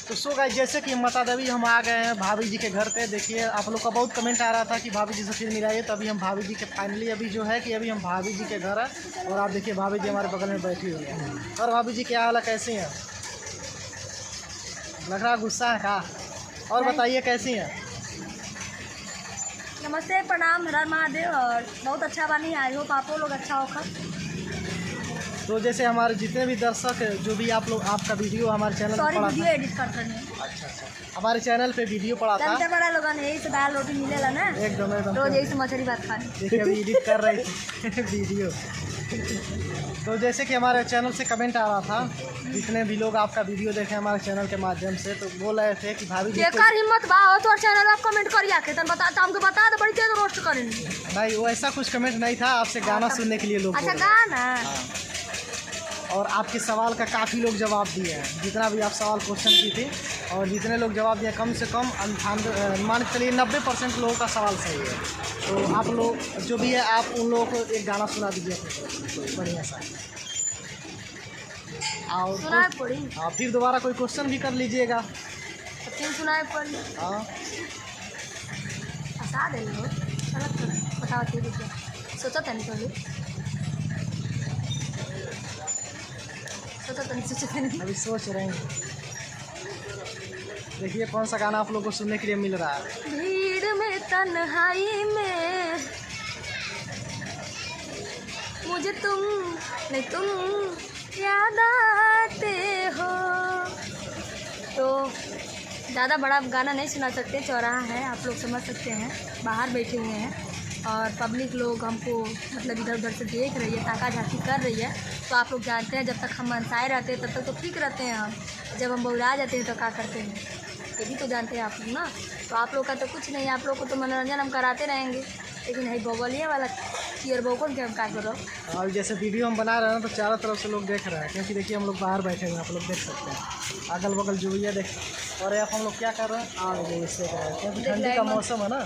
तो so guys, जैसे कि हम बता दें अभी हम आ गए हैं भाभी जी के घर पे। देखिए आप लोग का बहुत कमेंट आ रहा था कि भाभी जी से फिर मिलाइए, तो अभी हम भाभी जी के फाइनली अभी जो है कि अभी हम भाभी जी के घर है। और आप देखिए भाभी जी हमारे बगल में बैठी हुई है। और भाभी जी क्या हाल है, कैसी हैं? लग रहा गुस्सा है का? और बताइए कैसी हैं? नमस्ते, प्रणाम, हर हर महादेव। और बहुत अच्छा बानी, आई होप आप लोग अच्छा होगा। तो जैसे हमारे जितने भी दर्शक जो भी आप लोग आपका वीडियो हमारे चैनल पर पड़ा वीडियो था। एडिट करते हैं। अच्छा, हमारे चैनल पे वीडियो पड़ा था। जानते बड़ा लोगों ने यही से दाल रोटी मिलेला ना, एकदम रोज यही से मछली भात खाने। देखिए अभी एडिट कर रहे थे वीडियो। तो जैसे कि हमारे चैनल से कमेंट आ रहा था, जितने भी लोग आपका वीडियो देखे हमारे चैनल के माध्यम से, तो बोल रहे थे कि भाभी जी हिम्मत बा हो तो चैनल आप कमेंट करिए के तन बता, हमको बता दो, बड़ी तेज रोस्ट करेंगे। नहीं वो ऐसा कुछ कमेंट नहीं था, आपसे गाना सुनने के लिए लोग। अच्छा गाना। और आपके सवाल का काफ़ी लोग जवाब दिए हैं, जितना भी आप सवाल क्वेश्चन की थी और जितने लोग जवाब दिए कम से कम मान के चलिए 90% लोगों का सवाल सही है। तो आप लोग जो भी है आप उन लोगों को एक गाना सुना दीजिए बढ़िया सा। और हाँ फिर दोबारा कोई क्वेश्चन भी कर लीजिएगा। फिर सुनाए पड़ी। हाँ बता दे लो, बताओ सोचा था नहीं अभी सोच रहे हैं। देखिए कौन सा गाना आप लोगों को सुनने के लिए मिल रहा है। भीड़ में तन्हाई में मुझे तुम नहीं तुम याद आते हो। तो ज़्यादा बड़ा गाना नहीं सुना सकते, चौराहा है, आप लोग समझ सकते हैं। बाहर बैठे हुए हैं और पब्लिक लोग हमको मतलब इधर उधर से देख रही है, ताका झांकी कर रही है। तो आप लोग जानते हैं जब तक हम मनसाए रहते हैं तब तक तो ठीक रहते हैं हम, जब हम बौरा जाते हैं तो क्या करते हैं, ये भी तो जानते हैं आप लोग ना। तो आप लोग का तो कुछ नहीं, आप लोग को तो मनोरंजन हम कराते रहेंगे, लेकिन है बगलिए वाला कियर बोकन के हम क्या करो। और जैसे वीडियो हम बना रहे हैं तो चारों तरफ से लोग देख रहे हैं, क्योंकि देखिए हम लोग बाहर बैठे हैं, आप लोग देख सकते हैं अगल बगल जो ये देख। और अब हम लोग क्या कर रहे हैं, आग जो इससे कर रहे हैं, क्योंकि ठंडी का मौसम है ना,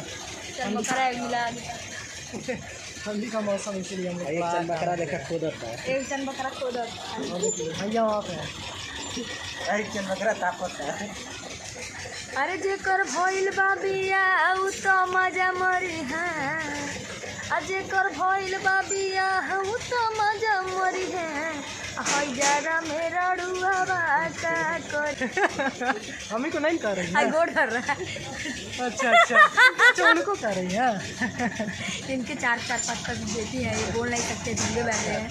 ठंडी का मौसम, इसीलिए हम लोग एक चंद बकरा देखा खोद होता है। एक चंद बकरा खोद होता है भैया वहाँ पे एक चंद बकरा ताप होता है। अरे जेकर भइल बा बिया उ तो मजा मरी है, जेकर भइल बा बिया उ तो मजा मरी है। हई जरा मेरा रुआ बाका कर हम ही को नहीं कर रही है, गोड़ कर रहा है। अच्छा उनको कर रही है। इनके 4-5 बेटी है, ये बोल नहीं सकते, झूले बैठे हैं।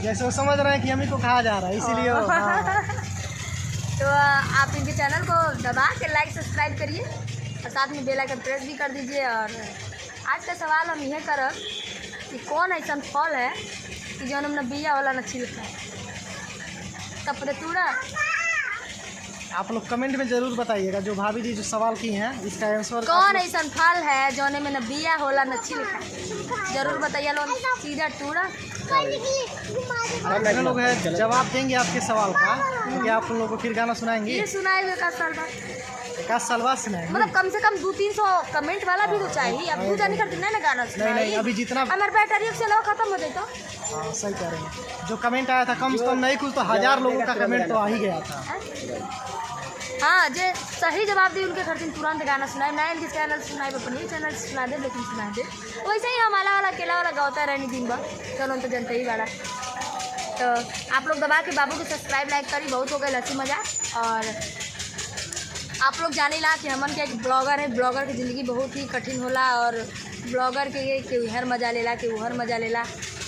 जैसे वो समझ रहे हैं कि हम ही को कहा जा रहा है, इसीलिए तो आप इनके चैनल को दबा के लाइक सब्सक्राइब करिए और साथ में बेल आइकन प्रेस भी कर दीजिए। और आज का सवाल हम यह करब कि कौन ऐसा फल है कि जो हमने बिया वाला न छिलका तब तूड़ा। आप लोग कमेंट में ज़रूर बताइएगा, जो भाभी जी जो सवाल की हैं इसका आंसर कौन ऐसा फल है जो में न बिया होला न छिलका, जरूर बताइए लोग। सीधा टूड़ा लोग हैं जवाब देंगे आपके सवाल का, क्योंकि आप उन लोगों को फिर गाना सुनाएंगे। ये सुनाएंगे एक साल बाद सुनाएंगे, मतलब कम से कम 200-300 कमेंट वाला भी तो चाहिए। अब पूजा नहीं करती ना गाना सुनाई। नहीं अभी जितना हमारे बैटरी से लो खत्म हो जाए तो हाँ सही कह रहे हैं। जो कमेंट आया था कम से कम नहीं कुछ तो 1000 लोगों का कमेंट तो आ ही गया था। हाँ जे सही जवाब दी उनके घर तुरंत गाना सुनाए, ना इनके चैनल सुनाए अपने चैनल से सुना दे, लेकिन सुना दे वैसे ही हमारा वाला अकेला वाला गाता रहनी दिन भर, चलो तो जनता ही वाला। तो आप लोग दबा के बाबू को सब्सक्राइब लाइक करी, बहुत हो गए हंसी मजाक। और आप लोग जाने ला कि हमन के एक ब्लॉगर है, ब्लॉगर की ज़िंदगी बहुत ही कठिन होला। और ब्लॉगर के केहू हर मजा लेला, केहू हर मजा लेला।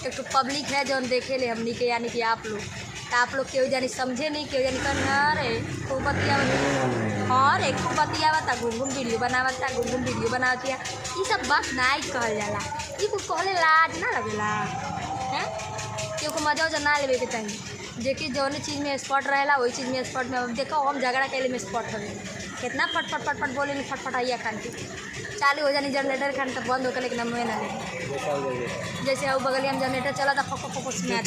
एक तो पब्लिक है जो देखे ले हमनी के, यानी कि आप लोग, तो आप लोग केहू जानी समझे नहीं, केहू जानी कहन अरे खूब बतियावत और एक खूब बतियावता, घूम वीडियो बनावता, घूम वीडियो बनावतिया। ये सब बात नहीं कहल जाला, ये कुछ कहले लाज ना लगेला है। केहू को मजा उजा ना लेवे के चाहिए, जेकि जौन चीज़ में एक्सपर्ट रहेला वही चीज़ में एक्सपर्ट में। देखो हम झगड़ा कैले में एक्सपर्ट हो गए, कितना फटफट बोले नहीं, फटफटाइया खान के चालू हो जानी जनरेटर खान तब बंद होकर, लेकिन हमें ना ले। जैसे अब बगलिया में जनरेटर चला था फक सुना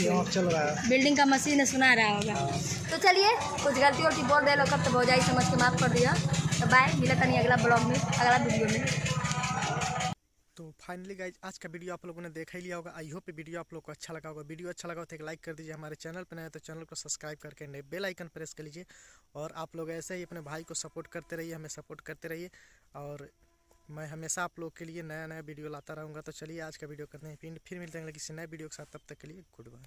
बिल्डिंग का मशीन है, सुना रहा होगा। तो चलिए कुछ गलती वलती बोल दे लोग तो भौजाई समझ के माफ़ कर दिया। तो बाय, मिला नहीं अगला ब्लॉग में, अगला वीडियो में। तो फाइनली गाइज आज का वीडियो आप लोगों ने देखा ही लिया होगा। आई होप वीडियो आप लोग को अच्छा लगा होगा। वीडियो अच्छा लगा तो एक लाइक कर दीजिए। हमारे चैनल पर नए तो चैनल को सब्सक्राइब करके बेल आइकन प्रेस कर लीजिए। और आप लोग ऐसे ही अपने भाई को सपोर्ट करते रहिए, हमें सपोर्ट करते रहिए। और मैं हमेशा आप लोग के लिए नया वीडियो लाता रहूँगा। तो चलिए आज का वीडियो करते हैं, फिर मिलते हैं किसी नए वीडियो के साथ। तब तक के लिए गुड बाय।